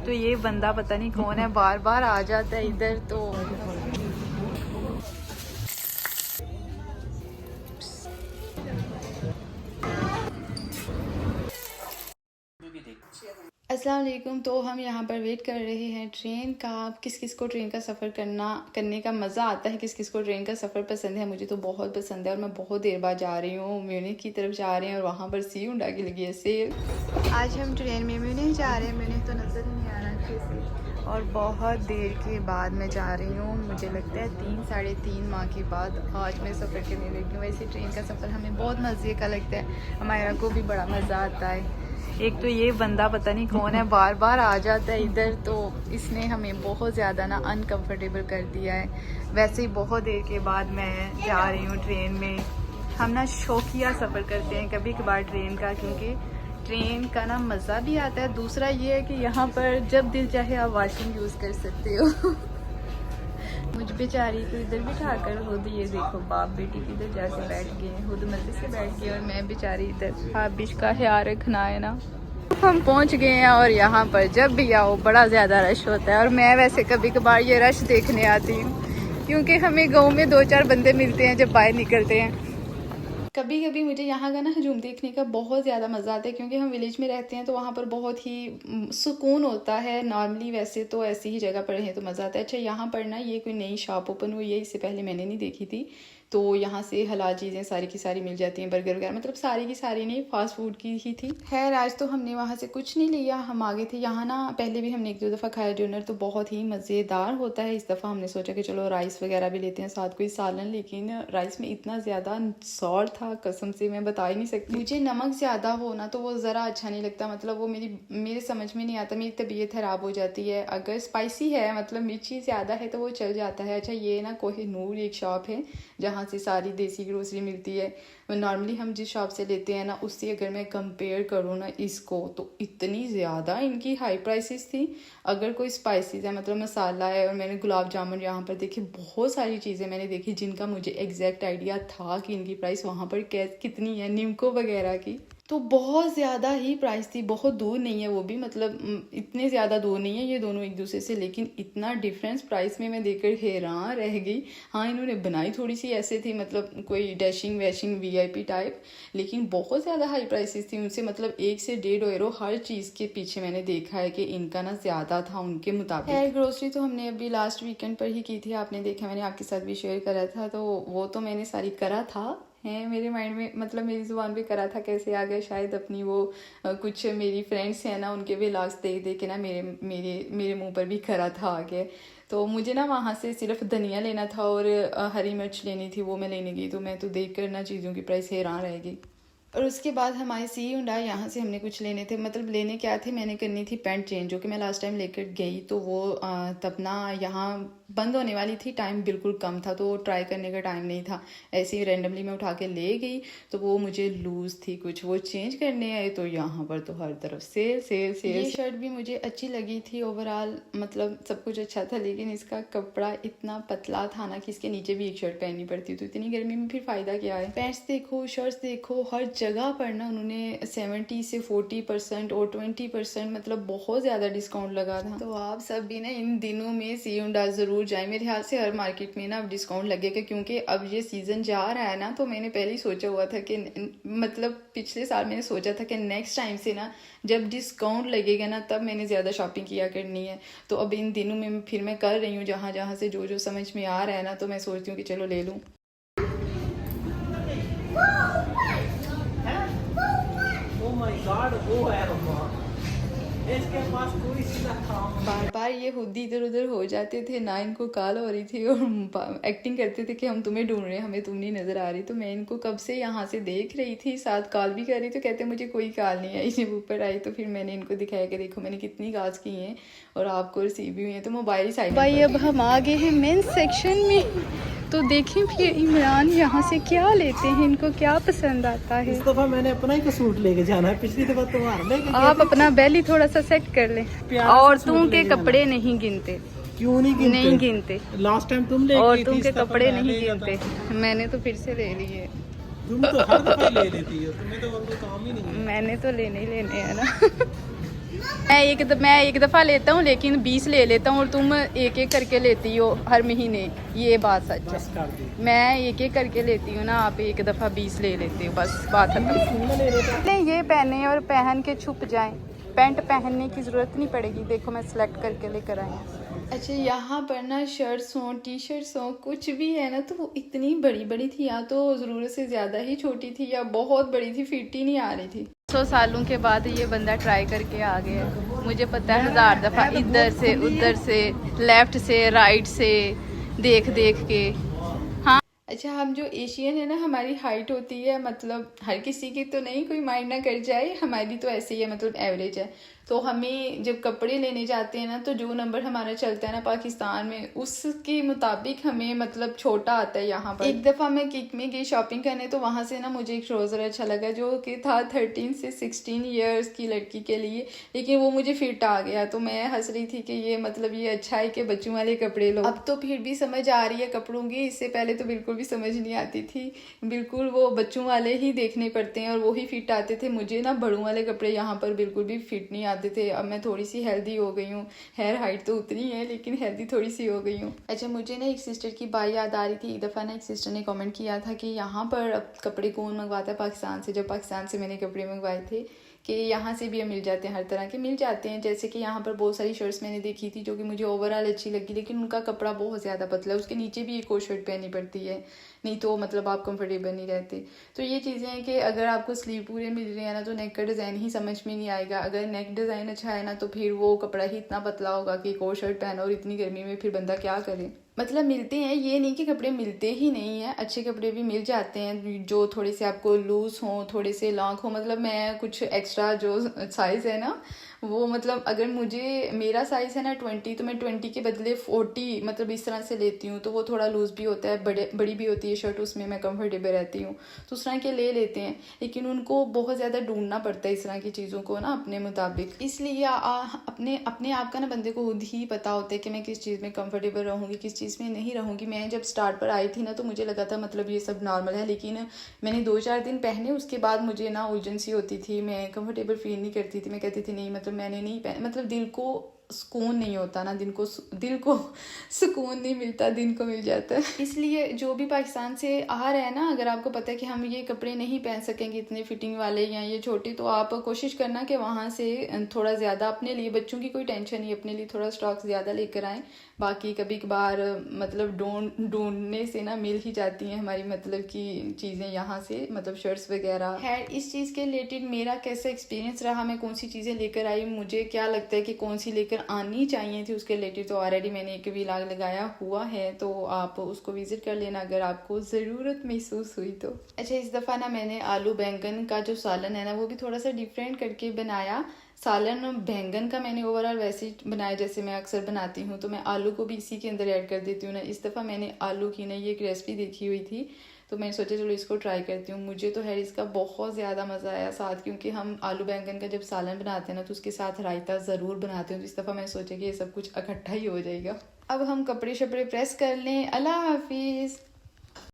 तो ये बंदा पता नहीं कौन है, बार बार आ जाता है इधर। तो अस्सलाम वालेकुम। तो हम यहाँ पर वेट कर रहे हैं ट्रेन का। किस किस को ट्रेन का सफ़र करने का मज़ा आता है, किस किस को ट्रेन का सफ़र पसंद है। मुझे तो बहुत पसंद है और मैं बहुत देर बाद जा रही हूँ। म्यूनिख की तरफ जा रहे हैं और वहाँ पर सी उंडा की लगी है सेल। आज हम ट्रेन में म्यूनिख जा रहे हैं। म्यूनिख तो नज़र ही नहीं आ रहा अच्छे से और बहुत देर के बाद मैं जा रही हूँ। मुझे लगता है 3-3.5 माह के बाद आज मैं सफ़र करने लगी हूँ। वैसे ट्रेन का सफ़र हमें बहुत मज़े का लगता है, हमारा को भी बड़ा मज़ा आता है। एक तो ये बंदा पता नहीं कौन है, बार बार आ जाता है इधर। तो इसने हमें बहुत ज़्यादा ना अनकंफर्टेबल कर दिया है। वैसे ही बहुत देर के बाद मैं जा रही हूँ ट्रेन में। हम ना शौकिया सफ़र करते हैं कभी कभार ट्रेन का, क्योंकि ट्रेन का ना मज़ा भी आता है। दूसरा ये है कि यहाँ पर जब दिल चाहे आप वॉशरूम यूज़ कर सकते हो। मुझ बेचारी को इधर बिठा कर खुद ये देखो बाप बेटी किधर जैसे बैठ गए, खुद मजे से बैठ गए और मैं बेचारी इधर। आप बीच का ख्याल रखना है ना। हम पहुंच गए हैं और यहाँ पर जब भी आओ बड़ा ज़्यादा रश होता है। और मैं वैसे कभी कभार ये रश देखने आती हूँ, क्योंकि हमें गाँव में 2-4 बंदे मिलते हैं जब बाहर निकलते हैं। कभी कभी मुझे यहाँ का ना हजूम देखने का बहुत ज़्यादा मज़ा आता है, क्योंकि हम विलेज में रहते हैं तो वहाँ पर बहुत ही सुकून होता है। नॉर्मली वैसे तो ऐसी ही जगह पर रहें तो मज़ा आता है। अच्छा, यहाँ पर ना ये कोई नई शॉप ओपन हुई है, इससे पहले मैंने नहीं देखी थी। तो यहाँ से हलाल चीज़ें सारी की सारी मिल जाती हैं, बर्गर वगैरह, मतलब सारी की सारी नहीं, फास्ट फूड की ही थी। खैर आज तो हमने वहाँ से कुछ नहीं लिया, हम आगे थे। यहाँ ना पहले भी हमने 1-2 दफ़ा खाया डिनर, तो बहुत ही मज़ेदार होता है। इस दफ़ा हमने सोचा कि चलो राइस वगैरह भी लेते हैं, साथ कोई सालन। लेकिन राइस में इतना ज़्यादा सॉल्ट था, कसम से मैं बता ही नहीं सकती। मुझे नमक ज़्यादा हो ना तो वो ज़रा अच्छा नहीं लगता, मतलब वो मेरे समझ में नहीं आता, मेरी तबीयत ख़राब हो जाती है। अगर स्पाइसी है, मतलब मिर्ची ज़्यादा है, तो वो चल जाता है। अच्छा, ये ना कोहिनूर एक शॉप है जहाँ से सारी देसी ग्रोसरी मिलती है। नॉर्मली हम जिस शॉप से लेते हैं ना, उससे अगर मैं कंपेयर करूँ ना इसको, तो इतनी ज़्यादा इनकी हाई प्राइसेस थी। अगर कोई स्पाइसेस है, मतलब मसाला है, और मैंने गुलाब जामुन यहाँ पर देखे, बहुत सारी चीज़ें मैंने देखी जिनका मुझे एग्जैक्ट आइडिया था कि इनकी प्राइस वहाँ पर कितनी है, निम्को वगैरह की। तो बहुत ज़्यादा ही प्राइस थी। बहुत दूर नहीं है वो भी, मतलब इतने ज़्यादा दूर नहीं है ये दोनों एक दूसरे से, लेकिन इतना डिफरेंस प्राइस में मैं देखकर हैरान रह गई। हाँ, इन्होंने बनाई थोड़ी सी ऐसे थी, मतलब कोई डैशिंग वैशिंग VIP टाइप, लेकिन बहुत ज़्यादा हाई प्राइसेस थी उनसे। मतलब 1 से 1.5 यूरो हर चीज़ के पीछे मैंने देखा है कि इनका ना ज़्यादा था उनके मुताबिक। खैर ग्रोसरी तो हमने अभी लास्ट वीकेंड पर ही की थी, आपने देखा, मैंने आपके साथ भी शेयर करा था। तो वो तो मैंने सारी करा था है मेरे माइंड में, मतलब मेरी ज़ुबान पे करा था। कैसे आ गया, शायद अपनी वो कुछ मेरी फ्रेंड्स हैं ना, उनके व्लॉग्स देख देख के ना मेरे मुंह पर भी करा था आगे। तो मुझे ना वहाँ से सिर्फ धनिया लेना था और हरी मिर्च लेनी थी, वो मैं लेने गई। तो मैं तो देख कर ना चीज़ों की प्राइस हैरान रह गई। और उसके बाद हमारे सी हुंडई, यहाँ से हमने कुछ लेने थे। मतलब लेने क्या थे, मैंने करनी थी पैंट चेंज, जो कि मैं लास्ट टाइम लेकर गई। तो वो तब ना यहाँ बंद होने वाली थी, टाइम बिल्कुल कम था, तो ट्राई करने का टाइम नहीं था। ऐसे ही रैंडमली मैं उठा के ले गई, तो वो मुझे लूज़ थी कुछ, वो चेंज करने आए तो यहाँ पर तो हर तरफ सेल सेल सेल। ये शर्ट भी मुझे अच्छी लगी थी ओवरऑल, मतलब सब कुछ अच्छा था, लेकिन इसका कपड़ा इतना पतला था ना कि इसके नीचे भी एक शर्ट पहननी पड़ती। तो इतनी गर्मी में फिर फ़ायदा क्या है। पैंट्स देखो, शर्ट्स देखो, हर जगह पर ना उन्होंने 70 से 40% और 20%, मतलब बहुत ज़्यादा डिस्काउंट लगा था। तो आप सब भी ना इन दिनों में सी हुंडा ज़रूर जाए। मेरे ख्याल से हर मार्केट में ना अब डिस्काउंट लगेगा, क्योंकि अब ये सीज़न जा रहा है ना। तो मैंने पहले ही सोचा हुआ था कि, मतलब पिछले साल मैंने सोचा था कि नेक्स्ट टाइम से ना जब डिस्काउंट लगेगा ना, तब मैंने ज़्यादा शॉपिंग किया करनी है। तो अब इन दिनों में फिर मैं कर रही हूँ, जहाँ जहाँ से जो जो समझ में आ रहा है ना, तो मैं सोचती हूँ कि चलो ले लूँ। इसके पास कोई सीधा काम बार बार ये खुद ही इधर उधर हो जाते थे ना, इनको कॉल हो रही थी और एक्टिंग करते थे कि हम तुम्हें ढूंढ रहे हैं, हमें तुम नहीं नज़र आ रही। तो मैं इनको कब से यहाँ से देख रही थी, साथ कॉल भी कर रही, तो कहते मुझे कोई कॉल नहीं आई। जब ऊपर आई तो फिर मैंने इनको दिखाया कि देखो मैंने कितनी कॉल्स की हैं और आपको रिसीव भी हुई हैं। तो मोबाइल साइड भाई, अब हम आ गए हैं मेन सेक्शन में। तो देखें फिर इमरान यहाँ से क्या लेते हैं, इनको क्या पसंद आता है। इस दफा मैंने अपना ही सूट लेके जाना है, पिछली दफा तुम्हारा लेके आप अपना बेली थोड़ा सा सेट कर लें। औरतों के कपड़े नहीं गिनते। क्यों नहीं गिनते? लास्ट टाइम तुम ले औरतों के कपड़े नहीं गिनते। मैंने तो फिर से ले लिए। तुम तो हर दफा ले लेती हो, तुम्हें तो और कोई काम ही नहीं है। मैंने तो लेने ही लेने हैं ना। मैं एक दफ़ा लेता हूँ लेकिन 20 ले लेता हूँ और तुम एक एक करके लेती हो हर महीने। ये बात सच बस है। कर दी। मैं एक एक करके लेती हूँ ना, आप एक दफ़ा 20 ले लेते हो, बस बात खत्म। ये पहने और पहन के छुप जाएं, पैंट पहनने की ज़रूरत नहीं पड़ेगी। देखो मैं सिलेक्ट करके लेकर आई हूँ। अच्छा, यहाँ पर ना शर्ट्स हों, टी शर्ट्स हों, कुछ भी है ना, तो वो इतनी बड़ी बड़ी थी या तो ज़रूरत से ज़्यादा ही छोटी थी या बहुत बड़ी थी, फिट ही नहीं आ रही थी। 100 सालों के बाद ये बंदा ट्राई करके आ गया है। मुझे पता है 1000 दफ़ा इधर से उधर से लेफ़्ट से राइट से देख देख के। हाँ, अच्छा, हम जो एशियन है ना, हमारी हाइट होती है, मतलब हर किसी की तो नहीं, कोई माइंड ना कर जाए, हमारी तो ऐसे ही है, मतलब एवरेज है। तो हमें जब कपड़े लेने जाते हैं ना, तो जो नंबर हमारा चलता है ना पाकिस्तान में, उसके मुताबिक हमें मतलब छोटा आता है यहाँ पर। एक दफ़ा मैं किक में गई शॉपिंग करने, तो वहाँ से ना मुझे एक ट्राउज़र अच्छा लगा जो कि था 13 से 16 ईयर्स की लड़की के लिए, लेकिन वो मुझे फिट आ गया। तो मैं हंस रही थी कि ये मतलब ये अच्छा है कि बच्चों वाले कपड़े लो। अब तो फिर भी समझ आ रही है कपड़ों की, इससे पहले तो बिल्कुल भी समझ नहीं आती थी। बिल्कुल वो बच्चों वाले ही देखने पड़ते हैं और वो ही फिट आते थे। मुझे ना बड़ों वाले कपड़े यहाँ पर बिल्कुल भी फिट नहीं आते थे। अब मैं थोड़ी सी हेल्दी हो गई हूँ, हेयर हाइट तो उतनी है लेकिन हेल्दी थोड़ी सी हो गई हूँ। अच्छा, मुझे ना एक सिस्टर की बात याद आ रही थी। एक दफ़ा ना एक सिस्टर ने कमेंट किया था कि यहाँ पर अब कपड़े कौन मंगवाता है पाकिस्तान से। जब पाकिस्तान से मैंने कपड़े मंगवाए थे कि यहाँ से भी मिल जाते हैं, हर तरह के मिल जाते हैं। जैसे कि यहाँ पर बहुत सारी शर्ट्स मैंने देखी थी जो कि मुझे ओवरऑल अच्छी लगी, लेकिन उनका कपड़ा बहुत ज़्यादा पतला है, उसके नीचे भी एक और शर्ट पहननी पड़ती है, नहीं तो मतलब आप कंफर्टेबल नहीं रहते। तो ये चीज़ें हैं कि अगर आपको स्लीव पूरे मिल रहे हैं ना, तो नेक का डिज़ाइन ही समझ में नहीं आएगा। अगर नेक डिज़ाइन अच्छा है ना, तो फिर वो कपड़ा ही इतना पतला होगा कि एक और शर्ट पहनो, और इतनी गर्मी में फिर बंदा क्या करे। मतलब मिलते हैं, ये नहीं कि कपड़े मिलते ही नहीं हैं, अच्छे कपड़े भी मिल जाते हैं जो थोड़े से आपको लूज़ हों, थोड़े से लॉन्ग हों। मतलब मैं कुछ एक्स्ट्रा जो साइज़ है ना, वो मतलब अगर मुझे मेरा साइज़ है ना 20, तो मैं 20 के बदले 40 मतलब इस तरह से लेती हूँ। तो वो थोड़ा लूज़ भी होता है, बड़ी भी होती है शर्ट, उसमें मैं कंफर्टेबल रहती हूँ, तो उस तरह के ले लेते हैं। लेकिन उनको बहुत ज़्यादा ढूंढना पड़ता है इस तरह की चीज़ों को ना अपने मुताबिक। इसलिए अपने अपने आप का ना बंदे को खुद ही पता होता है कि मैं किस चीज़ में कंफर्टेबल रहूँगी, किस चीज़ में नहीं रहूँगी। मैं जब स्टार्ट पर आई थी ना, तो मुझे लगा था मतलब ये सब नॉर्मल है, लेकिन मैंने 2-4 दिन पहने, उसके बाद मुझे ना उलझन सी होती थी, मैं कंफर्टेबल फील नहीं करती थी। मैं कहती थी नहीं, मतलब मैंने नहीं पहने, मतलब दिल को सुकून नहीं होता ना, दिल को सुकून नहीं मिलता, दिन को मिल जाता है। इसलिए जो भी पाकिस्तान से आ रहे हैं ना, अगर आपको पता है कि हम ये कपड़े नहीं पहन सकेंगे इतने फिटिंग वाले या ये छोटे, तो आप कोशिश करना कि वहाँ से थोड़ा ज़्यादा अपने लिए, बच्चों की कोई टेंशन नहीं, अपने लिए थोड़ा स्टॉक ज़्यादा लेकर आएँ। बाकी कभी कभार मतलब ढूंढने से ना मिल ही जाती हैं हमारी मतलब की चीज़ें यहाँ से, मतलब शर्ट्स वगैरह है। इस चीज़ के रिलेटेड मेरा कैसा एक्सपीरियंस रहा, मैं कौन सी चीज़ें लेकर आई, मुझे क्या लगता है कि कौन सी लेकर आनी चाहिए थी, उसके रिलेटेड तो ऑलरेडी मैंने एक व्लॉग लगाया हुआ है, तो आप उसको विजिट कर लेना अगर आपको ज़रूरत महसूस हुई तो। अच्छा, इस दफ़ा ना मैंने आलू बैंगन का जो सालन है ना, वो भी थोड़ा सा डिफरेंट करके बनाया। सालन बैंगन का मैंने ओवरऑल वैसे ही बनाया जैसे मैं अक्सर बनाती हूँ, तो मैं आलू को भी इसी के अंदर ऐड कर देती हूँ ना। इस दफ़ा मैंने आलू की ना ये एक रेसिपी देखी हुई थी, तो मैंने सोचा चलो इसको ट्राई करती हूँ। मुझे तो है इसका बहुत ज़्यादा मज़ा आया साथ, क्योंकि हम आलू बैंगन का जब सालन बनाते हैं ना, तो उसके साथ रायता ज़रूर बनाते हैं। तो इस दफ़ा मैंने सोचा कि ये सब कुछ इकट्ठा ही हो जाएगा। अब हम कपड़े शपड़े प्रेस कर लें। अल्लाह हाफिज़।